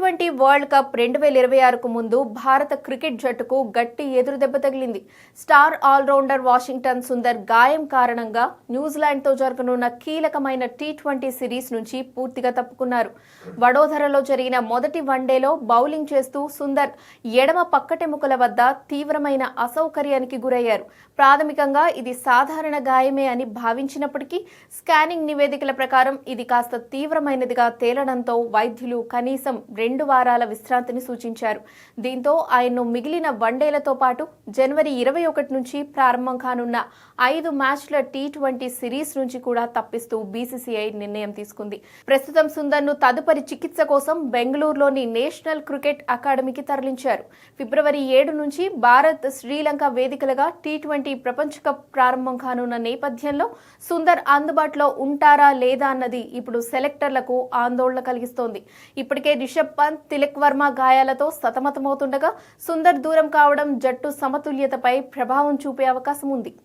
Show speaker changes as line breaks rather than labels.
T20 world cup 2026కు ముందు భారత cricket జట్టుకు గట్టి ఎదురుదెబ్బ తగిలింది. స్టార్ ఆల్రౌండర్ వాషింగ్టన్ సుందర్ గాయం కారణంగా న్యూజిలాండ్తో జరగనున్న కీలకమైన టీ20 సిరీస్ నుంచి పూర్తిగా తప్పుకున్నారు. వడోదరలో జరిగిన మొదటి వన్డేలో బౌలింగ్ చేస్తూ సుందర్ ఎడమ పక్కటెముకల వద్ద తీవ్రమైన అసౌకర్యానికి గురయ్యారు. ప్రాథమికంగా ఇది సాధారణ గాయమే అని భావించినప్పటికీ స్కానింగ్ నివేదికల ప్రకారం ఇది కాస్త తీవ్రమైనదిగా తేలడంతో వైద్యులు కనీసం 2 వారాల విశ్రాంతిని సూచించారు. దీంతో ఆయన్ను మిగిలిన వన్డేలతో పాటు జనవరి 21 నుంచి ప్రారంభం కానున్న 5 మ్యాచ్ల టీ20 సిరీస్ నుంచి కూడా తప్పిస్తూ బీసీసీఐ నిర్ణయం తీసుకుంది. ప్రస్తుతం సుందర్ను తదుపరి చికిత్స కోసం బెంగళూరులోని నేషనల్ క్రికెట్ అకాడమీకి తరలించారు. ఫిబ్రవరి 7 నుంచి భారత్ శ్రీలంక వేదికలుగా టీ20 ప్రపంచ కప్ ప్రారంభం కానున్న నేపథ్యంలో సుందర్ అందుబాటులో ఉంటారా లేదా అన్నది ఇప్పుడు సెలెక్టర్లకు ఆందోళన కలిగిస్తోంది. ఇప్పటికే రిషబ్ పంత్, తిలక్ వర్మ గాయాలతో సతమతమవుతుండగా సుందర్ దూరం కావడం జట్టు సమతుల్యతపై ప్రభావం చూపే అవకాశం ఉంది.